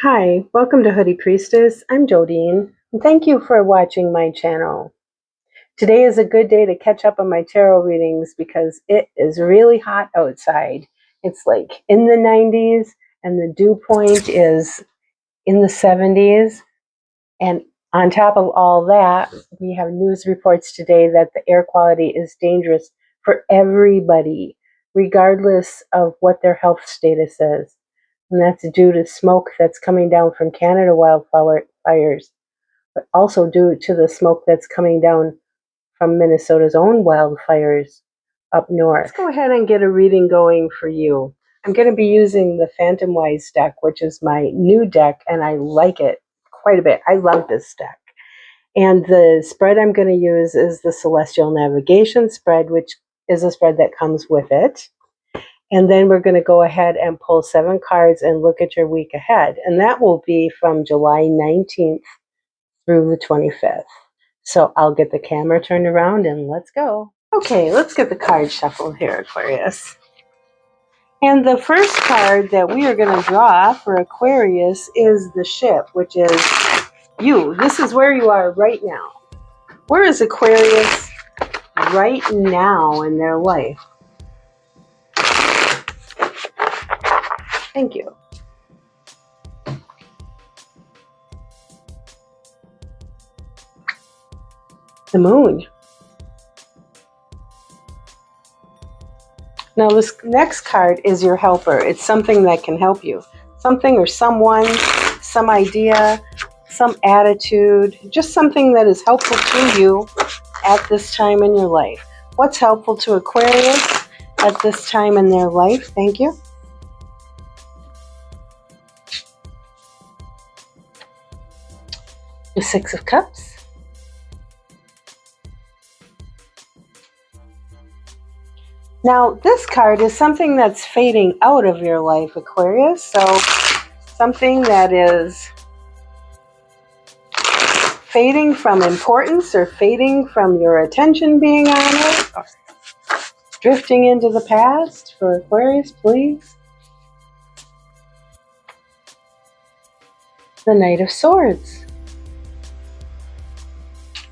Hi, welcome to Hoodie Priestess. I'm Jodine, and thank you for watching my channel. Today is a good day to catch up on my tarot readings because it is really hot outside. It's like in the 90s, and the dew point is in the 70s. And on top of all that, we have news reports today that the air quality is dangerous for everybody, regardless of what their health status is. And that's due to smoke that's coming down from Canada wildfires, but also due to the smoke that's coming down from Minnesota's own wildfires up north. Let's go ahead and get a reading going for you. I'm going to be using the Phantomwise deck, which is my new deck, and I like it quite a bit. I love this deck. And the spread I'm going to use is the Celestial Navigation spread, which is a spread that comes with it. And then we're going to go ahead and pull 7 cards and look at your week ahead. And that will be from July 19th through the 25th. So I'll get the camera turned around and let's go. Okay, let's get the cards shuffled here, Aquarius. And the first card that we are going to draw for Aquarius is the Ship, which is you. This is where you are right now. Where is Aquarius right now in their life? Thank you. The Moon. Now this next card is your helper. It's something that can help you. Something or someone, some idea, some attitude, just something that is helpful to you at this time in your life. What's helpful to Aquarius at this time in their life? Thank you. The Six of Cups. Now, this card is something that's fading out of your life, Aquarius. So, something that is fading from importance or fading from your attention being on it. Or drifting into the past for Aquarius, please. The Knight of Swords.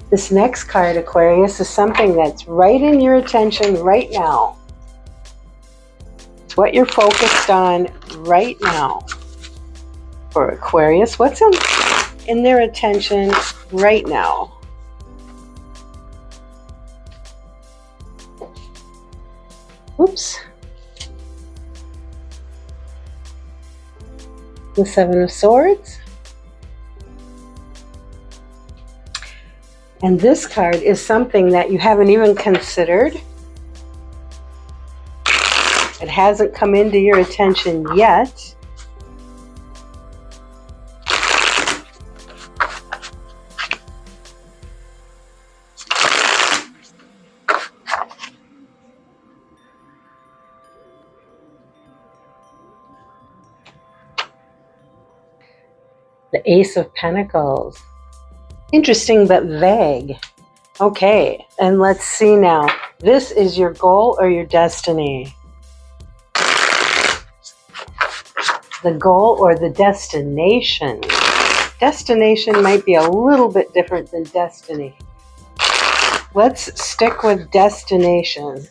This next card, Aquarius, is something that's right in your attention right now. It's what you're focused on right now. For Aquarius, what's in their attention right now? Oops. The Seven of Swords. And this card is something that you haven't even considered. It hasn't come into your attention yet. The Ace of Pentacles. Interesting but vague. Okay, and let's see now. This is your goal or your destiny? The goal or the destination? Destination might be a little bit different than destiny. Let's stick with destination.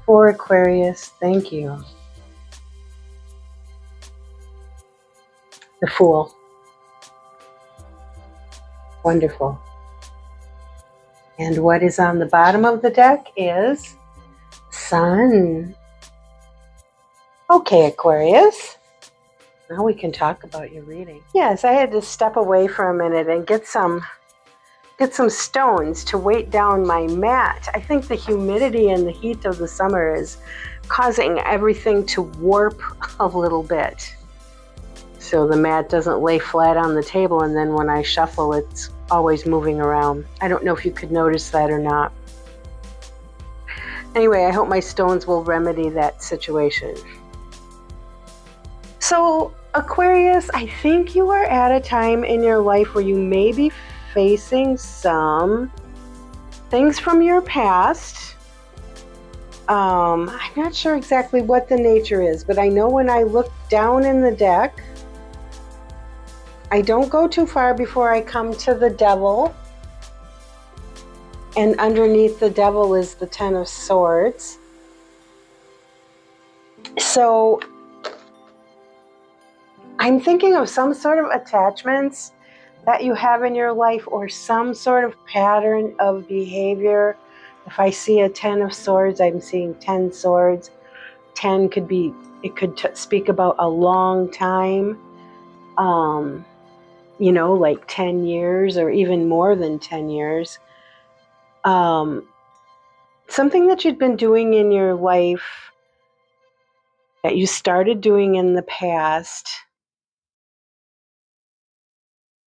For Aquarius, thank you. The Fool. Wonderful. And what is on the bottom of the deck is Sun. Okay, Aquarius. Now we can talk about your reading. Yes, I had to step away for a minute and get some stones to weight down my mat. I think the humidity and the heat of the summer is causing everything to warp a little bit. So the mat doesn't lay flat on the table, and then when I shuffle, it's always moving around. I don't know if you could notice that or not. Anyway, I hope my stones will remedy that situation. So, Aquarius, I think you are at a time in your life where you may be facing some things from your past. I'm not sure exactly what the nature is, but I know when I look down in the deck, I don't go too far before I come to the Devil. And underneath the Devil is the Ten of Swords. So I'm thinking of some sort of attachments that you have in your life, or some sort of pattern of behavior. If I see a 10 of swords, I'm seeing 10 swords. 10 could be, it could speak about a long time, you know, like 10 years or even more than 10 years. Something that you'd been doing in your life that you started doing in the past.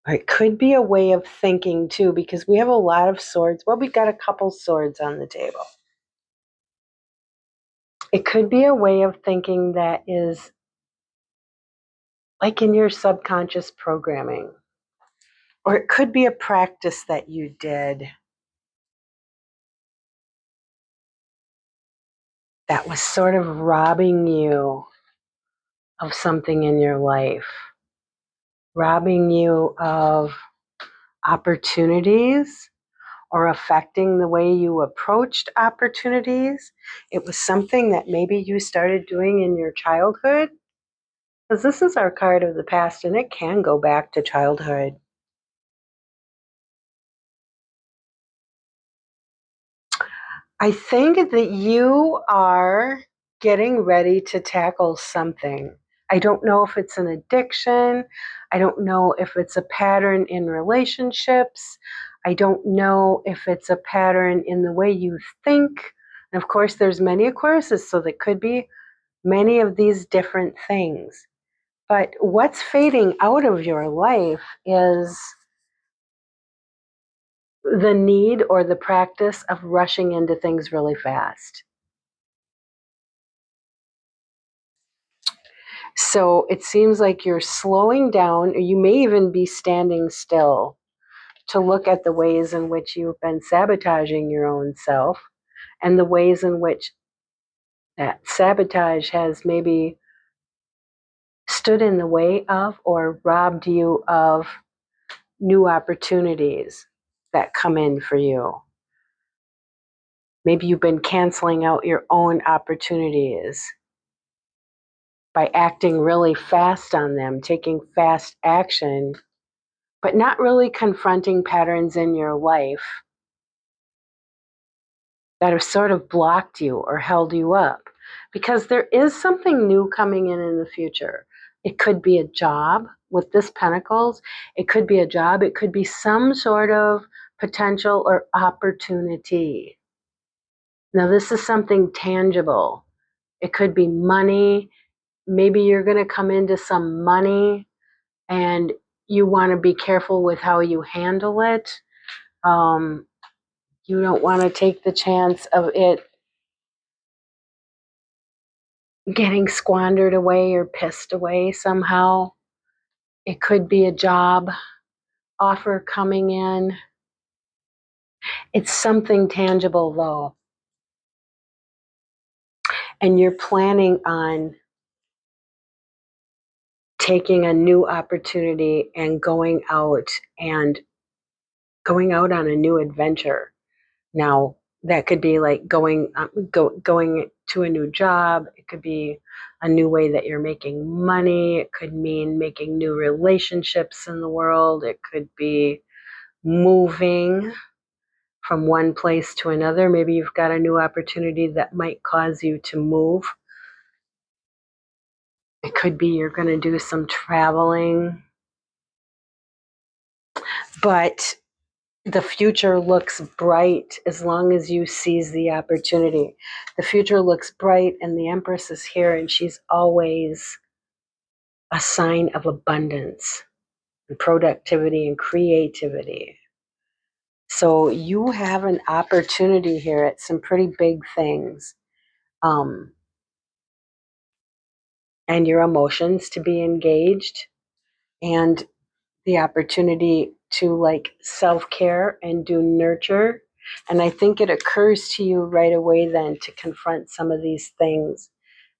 Or it could be a way of thinking too, because we have a lot of swords. Well, we've got a couple swords on the table. It could be a way of thinking that is like in your subconscious programming. Or it could be a practice that you did that was sort of robbing you of something in your life, robbing you of opportunities, or affecting the way you approached opportunities. It was something that maybe you started doing in your childhood. Because this is our card of the past, and it can go back to childhood. I think that you are getting ready to tackle something. I don't know if it's an addiction. I don't know if it's a pattern in relationships. I don't know if it's a pattern in the way you think. And of course, there's many Aquariuses, so there could be many of these different things. But what's fading out of your life is the need or the practice of rushing into things really fast. So it seems like you're slowing down, or you may even be standing still to look at the ways in which you've been sabotaging your own self, and the ways in which that sabotage has maybe stood in the way of or robbed you of new opportunities that come in for you. Maybe you've been canceling out your own opportunities by acting really fast on them, taking fast action, but not really confronting patterns in your life that have sort of blocked you or held you up. Because there is something new coming in the future. It could be a job with this Pentacles. It could be a job. It could be some sort of potential or opportunity. Now, this is something tangible. It could be money. Maybe you're going to come into some money and you want to be careful with how you handle it. You don't want to take the chance of it getting squandered away or pissed away somehow. It could be a job offer coming in. It's something tangible though. And you're planning on taking a new opportunity and going out on a new adventure. Now, that could be like going to a new job. It could be a new way that you're making money. It could mean making new relationships in the world. It could be moving from one place to another. Maybe you've got a new opportunity that might cause you to move. It could be you're going to do some traveling. But the future looks bright as long as you seize the opportunity. The future looks bright, and the Empress is here, and she's always a sign of abundance and productivity and creativity. So you have an opportunity here at some pretty big things. And your emotions to be engaged, and the opportunity to like self-care and do nurture. And I think it occurs to you right away then to confront some of these things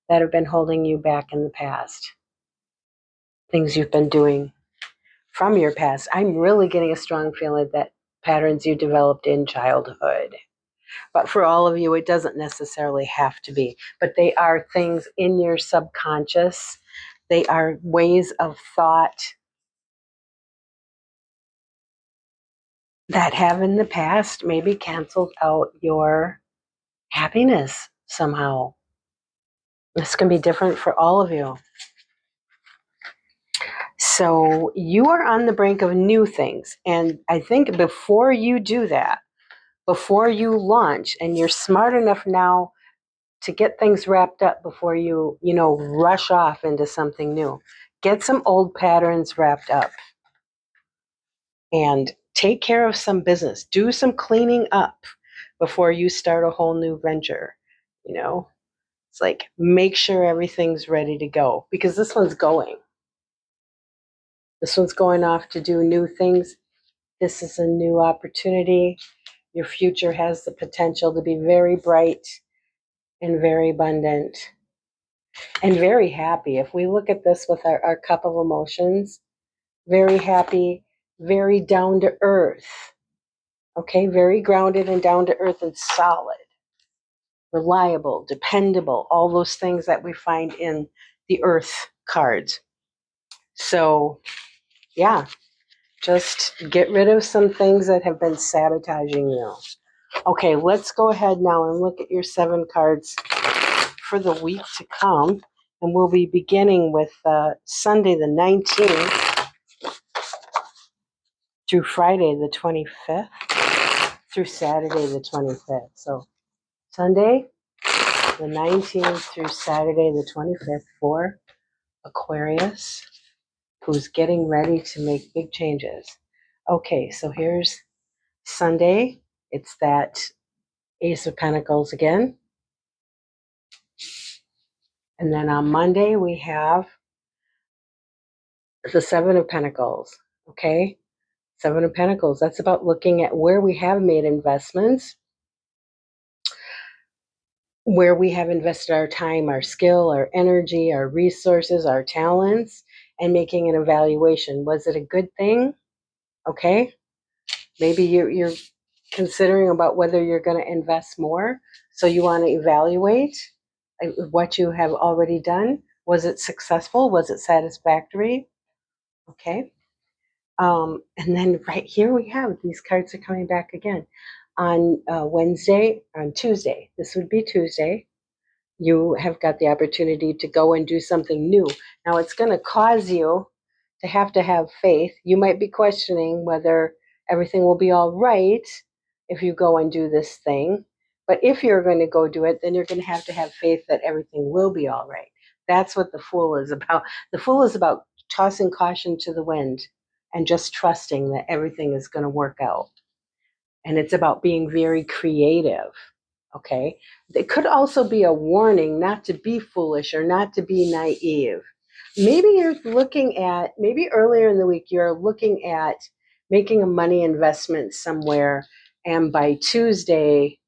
that have been holding you back in the past, things you've been doing from your past. I'm really getting a strong feeling that patterns you developed in childhood. But for all of you, it doesn't necessarily have to be. But they are things in your subconscious. They are ways of thought that have in the past maybe canceled out your happiness somehow. This can be different for all of you. So you are on the brink of new things. And I think before you do that, before you launch, and you're smart enough now to get things wrapped up before you rush off into something new, get some old patterns wrapped up and take care of some business. Do some cleaning up before you start a whole new venture. It's like, make sure everything's ready to go, because this one's going. This one's going off to do new things. This is a new opportunity. Your future has the potential to be very bright and very abundant and very happy. If we look at this with our cup of emotions, very happy, very down to earth. Okay, very grounded and down to earth and solid, reliable, dependable, all those things that we find in the earth cards. So, yeah, just get rid of some things that have been sabotaging you. Okay, let's go ahead now and look at your 7 cards for the week to come. And we'll be beginning with Sunday the 19th through Friday the 25th through Saturday the 25th. So Sunday the 19th through Saturday the 25th for Aquarius, who's getting ready to make big changes. Okay, so here's Sunday. It's that Ace of Pentacles again. And then on Monday, we have the 7 of Pentacles. Okay, 7 of Pentacles. That's about looking at where we have made investments, where we have invested our time, our skill, our energy, our resources, our talents, and making an evaluation. Was it a good thing? Okay. Maybe you're considering about whether you're going to invest more. So you want to evaluate what you have already done. Was it successful? Was it satisfactory? Okay. And then right here we have these cards are coming back again on Tuesday. This would be Tuesday. You have got the opportunity to go and do something new. Now it's going to cause you to have faith. You might be questioning whether everything will be all right if you go and do this thing. But if you're going to go do it, then you're going to have faith that everything will be all right. That's what the Fool is about. The Fool is about tossing caution to the wind and just trusting that everything is going to work out. And it's about being very creative. Okay. It could also be a warning not to be foolish or not to be naive. Maybe you're maybe earlier in the week, you're looking at making a money investment somewhere. And by Tuesday,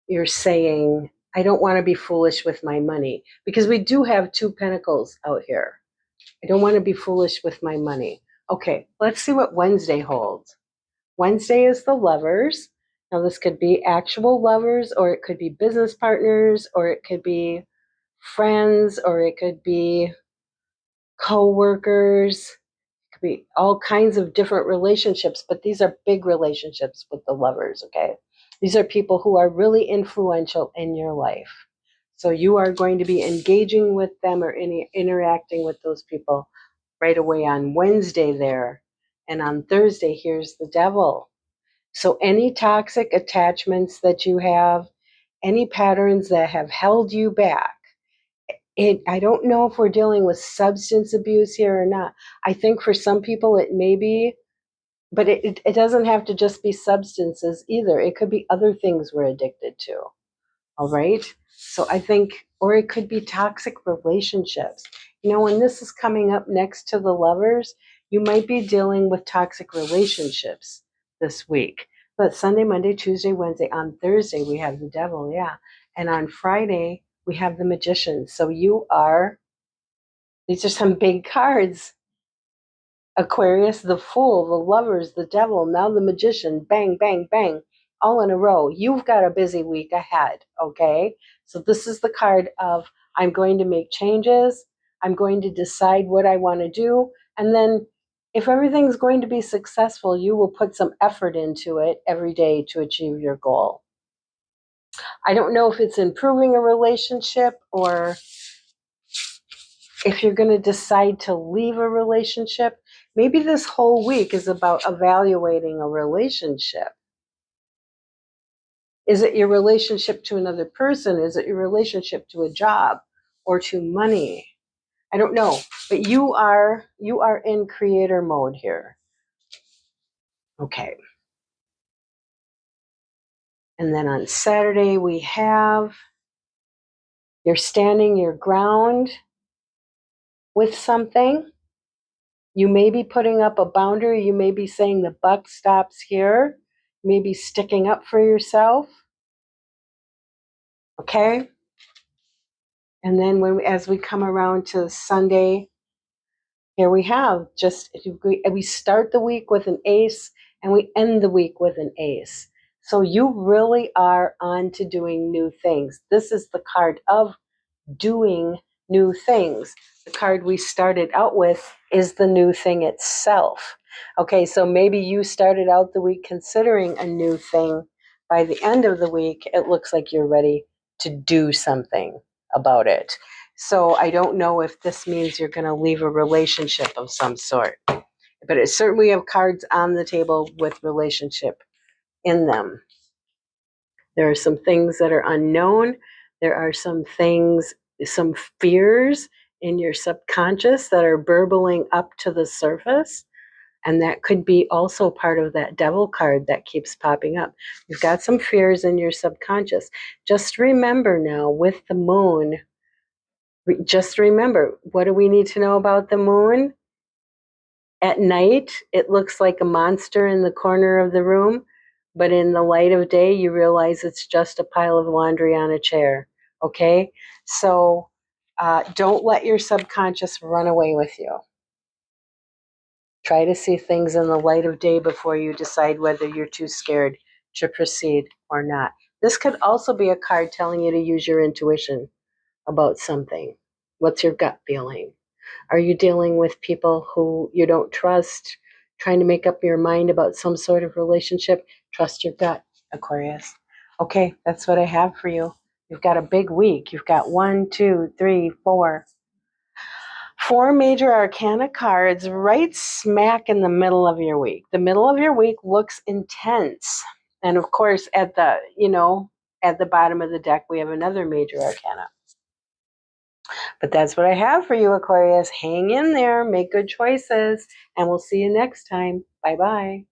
you're saying, I don't want to be foolish with my money, because we do have 2 pentacles out here. I don't want to be foolish with my money. Okay. Let's see what Wednesday holds. Wednesday is the Lovers. Now, this could be actual lovers, or it could be business partners, or it could be friends, or it could be co-workers. It could be all kinds of different relationships, but these are big relationships with the Lovers, okay? These are people who are really influential in your life. So you are going to be engaging with them or interacting with those people right away on Wednesday there. And on Thursday, here's the Devil. So any toxic attachments that you have, any patterns that have held you back, I don't know if we're dealing with substance abuse here or not. I think for some people it may be, but it doesn't have to just be substances either. It could be other things we're addicted to. All right. So I think, or it could be toxic relationships. When this is coming up next to the Lovers, you might be dealing with toxic relationships this week. But Sunday, Monday, Tuesday, Wednesday, on Thursday, we have the Devil. Yeah. And on Friday, we have the Magician. So these are some big cards. Aquarius, the Fool, the Lovers, the Devil, now the Magician, bang, bang, bang, all in a row. You've got a busy week ahead, okay? So this is the card of I'm going to make changes. I'm going to decide what I want to do. And then if everything's going to be successful, you will put some effort into it every day to achieve your goal. I don't know if it's improving a relationship or if you're going to decide to leave a relationship. Maybe this whole week is about evaluating a relationship. Is it your relationship to another person? Is it your relationship to a job or to money? I don't know, but you are in creator mode here. Okay. And then on Saturday we have you're standing your ground with something. You may be putting up a boundary. You may be saying the buck stops here. You may be sticking up for yourself. Okay? And then as we come around to Sunday, here we have we start the week with an ace and we end the week with an ace. So you really are on to doing new things. This is the card of doing new things. The card we started out with is the new thing itself. Okay, so maybe you started out the week considering a new thing. By the end of the week, it looks like you're ready to do something about it. So I don't know if this means you're going to leave a relationship of some sort, but it certainly have cards on the table with relationship in them. There are some things that are unknown. There are some things, some fears in your subconscious that are burbling up to the surface. And that could be also part of that devil card that keeps popping up. You've got some fears in your subconscious. Just remember now with the moon, just remember, what do we need to know about the moon? At night, it looks like a monster in the corner of the room, but in the light of day, you realize it's just a pile of laundry on a chair, okay? So don't let your subconscious run away with you. Try to see things in the light of day before you decide whether you're too scared to proceed or not. This could also be a card telling you to use your intuition about something. What's your gut feeling? Are you dealing with people who you don't trust, trying to make up your mind about some sort of relationship? Trust your gut, Aquarius. Okay, that's what I have for you. You've got a big week. You've got 4 major arcana cards right smack in the middle of your week. The middle of your week looks intense. And of course, at the bottom of the deck, we have another major arcana. But that's what I have for you, Aquarius. Hang in there, make good choices, and we'll see you next time. Bye-bye.